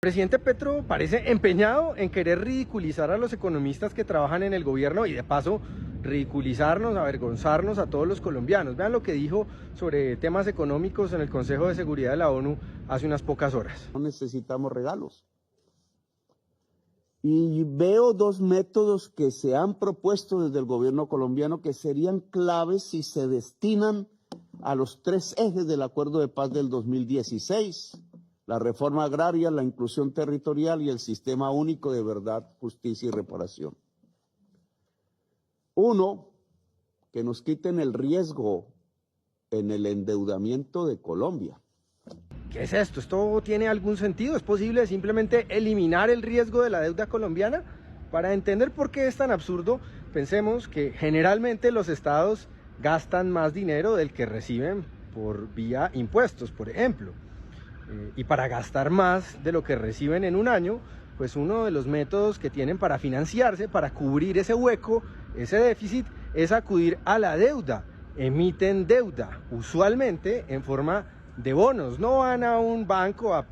El presidente Petro parece empeñado en querer ridiculizar a los economistas que trabajan en el gobierno y de paso ridiculizarnos, avergonzarnos a todos los colombianos. Vean lo que dijo sobre temas económicos en el Consejo de Seguridad de la ONU hace unas pocas horas. No necesitamos regalos. Y veo dos métodos que se han propuesto desde el gobierno colombiano que serían claves si se destinan a los tres ejes del Acuerdo de Paz del 2016. La reforma agraria, la inclusión territorial y el sistema único de verdad, justicia y reparación. Uno, que nos quiten el riesgo en el endeudamiento de Colombia. ¿Qué es esto? ¿Esto tiene algún sentido? ¿Es posible simplemente eliminar el riesgo de la deuda colombiana? Para entender por qué es tan absurdo, pensemos que generalmente los estados gastan más dinero del que reciben por vía impuestos, por ejemplo. Y para gastar más de lo que reciben en un año, pues uno de los métodos que tienen para financiarse, para cubrir ese hueco, ese déficit, es acudir a la deuda. Emiten deuda, usualmente en forma de bonos. No van a un banco a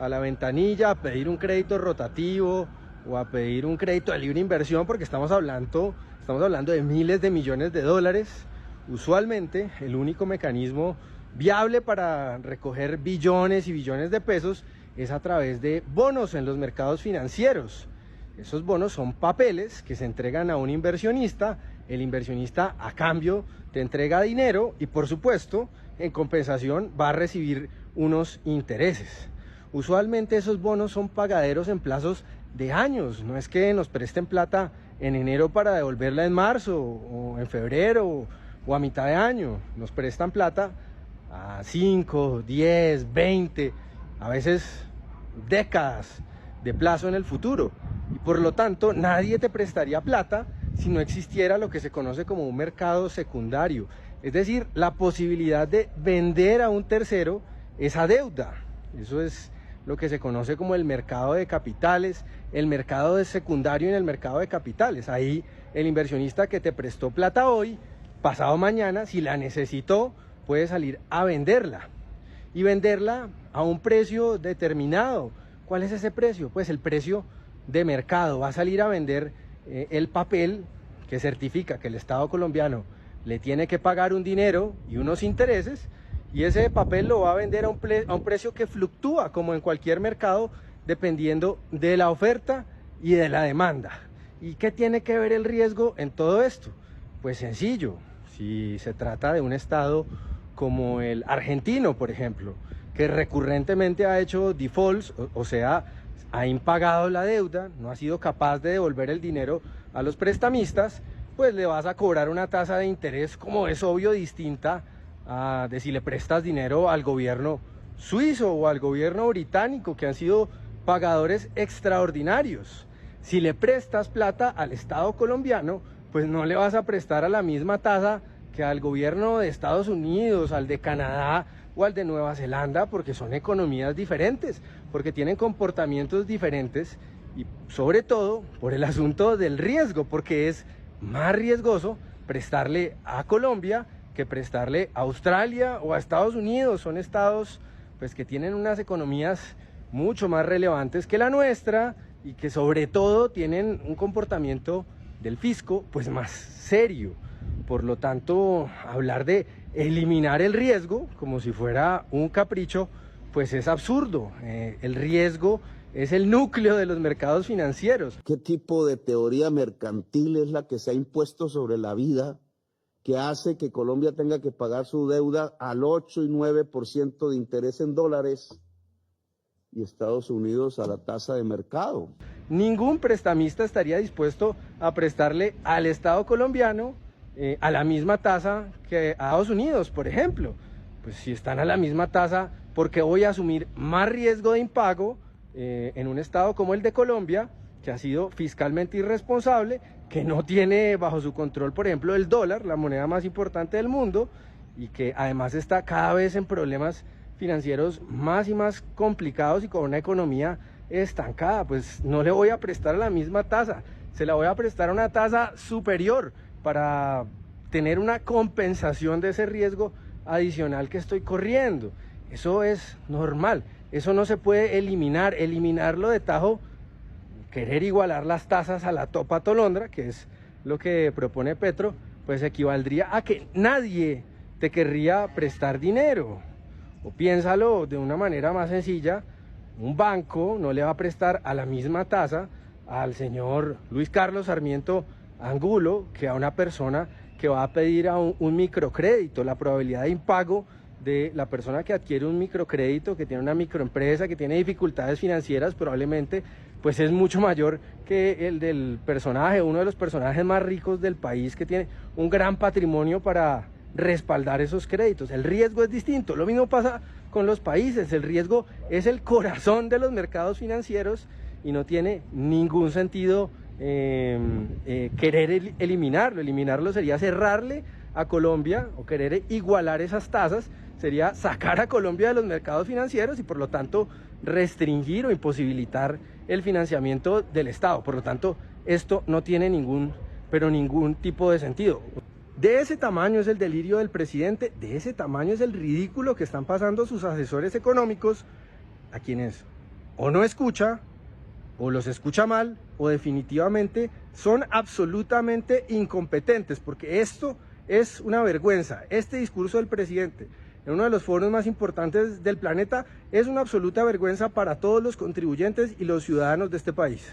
la ventanilla a pedir un crédito rotativo o a pedir un crédito de libre inversión, porque estamos hablando de miles de millones de dólares. Usualmente el único mecanismo viable para recoger billones y billones de pesos es a través de bonos en los mercados financieros. Esos bonos son papeles que se entregan a un inversionista, el inversionista a cambio te entrega dinero y por supuesto en compensación va a recibir unos intereses. Usualmente esos bonos son pagaderos en plazos de años, no es que nos presten plata en enero para devolverla en marzo o en febrero o a mitad de año, nos prestan plata a 5, 10, 20, a veces décadas de plazo en el futuro. Y por lo tanto, nadie te prestaría plata si no existiera lo que se conoce como un mercado secundario. Es decir, la posibilidad de vender a un tercero esa deuda. Eso es lo que se conoce como el mercado de capitales, el mercado de secundario en el mercado de capitales. Ahí el inversionista que te prestó plata hoy, pasado mañana, si la necesitó, puede salir a venderla y venderla a un precio determinado. ¿Cuál es ese precio? Pues el precio de mercado. Va a salir a vender el papel que certifica que el Estado colombiano le tiene que pagar un dinero y unos intereses, y ese papel lo va a vender a un precio que fluctúa como en cualquier mercado dependiendo de la oferta y de la demanda. ¿Y qué tiene que ver el riesgo en todo esto? Pues sencillo, si se trata de un Estado como el argentino, por ejemplo, que recurrentemente ha hecho defaults, o sea, ha impagado la deuda, no ha sido capaz de devolver el dinero a los prestamistas, pues le vas a cobrar una tasa de interés, como es obvio, distinta de si le prestas dinero al gobierno suizo o al gobierno británico, que han sido pagadores extraordinarios. Si le prestas plata al Estado colombiano, pues no le vas a prestar a la misma tasa que al gobierno de Estados Unidos, al de Canadá o al de Nueva Zelanda, porque son economías diferentes, porque tienen comportamientos diferentes y sobre todo por el asunto del riesgo, porque es más riesgoso prestarle a Colombia que prestarle a Australia o a Estados Unidos. Son estados pues que tienen unas economías mucho más relevantes que la nuestra y que sobre todo tienen un comportamiento del fisco pues más serio. Por lo tanto, hablar de eliminar el riesgo como si fuera un capricho, pues es absurdo. El riesgo es el núcleo de los mercados financieros. ¿Qué tipo de teoría mercantil es la que se ha impuesto sobre la vida que hace que Colombia tenga que pagar su deuda al 8 y 9% de interés en dólares y Estados Unidos a la tasa de mercado? Ningún prestamista estaría dispuesto a prestarle al Estado colombiano a la misma tasa que a Estados Unidos, por ejemplo. Pues si están a la misma tasa, ¿por qué voy a asumir más riesgo de impago en un estado como el de Colombia, que ha sido fiscalmente irresponsable, que no tiene bajo su control, por ejemplo, el dólar, la moneda más importante del mundo, y que además está cada vez en problemas financieros más y más complicados y con una economía estancada? Pues no le voy a prestar a la misma tasa, se la voy a prestar a una tasa superior para tener una compensación de ese riesgo adicional que estoy corriendo. Eso es normal. Eso no se puede eliminar. Eliminarlo de tajo, querer igualar las tasas a la topa atolondra, que es lo que propone Petro, pues equivaldría a que nadie te querría prestar dinero. O piénsalo de una manera más sencilla, un banco no le va a prestar a la misma tasa al señor Luis Carlos Sarmiento Angulo que a una persona que va a pedir a un microcrédito. La probabilidad de impago de la persona que adquiere un microcrédito, que tiene una microempresa, que tiene dificultades financieras, probablemente pues es mucho mayor que el del personaje, uno de los personajes más ricos del país, que tiene un gran patrimonio para respaldar esos créditos. El riesgo es distinto. Lo mismo pasa con los países. El riesgo es el corazón de los mercados financieros y no tiene ningún sentido querer eliminarlo. Eliminarlo sería cerrarle a Colombia, o querer igualar esas tasas sería sacar a Colombia de los mercados financieros y por lo tanto restringir o imposibilitar el financiamiento del Estado. Por lo tanto, esto no tiene ningún tipo de sentido. De ese tamaño es el delirio del presidente, de ese tamaño es el ridículo que están pasando sus asesores económicos, a quienes o no escucha, o los escucha mal, o definitivamente son absolutamente incompetentes, porque esto es una vergüenza. Este discurso del presidente en uno de los foros más importantes del planeta es una absoluta vergüenza para todos los contribuyentes y los ciudadanos de este país.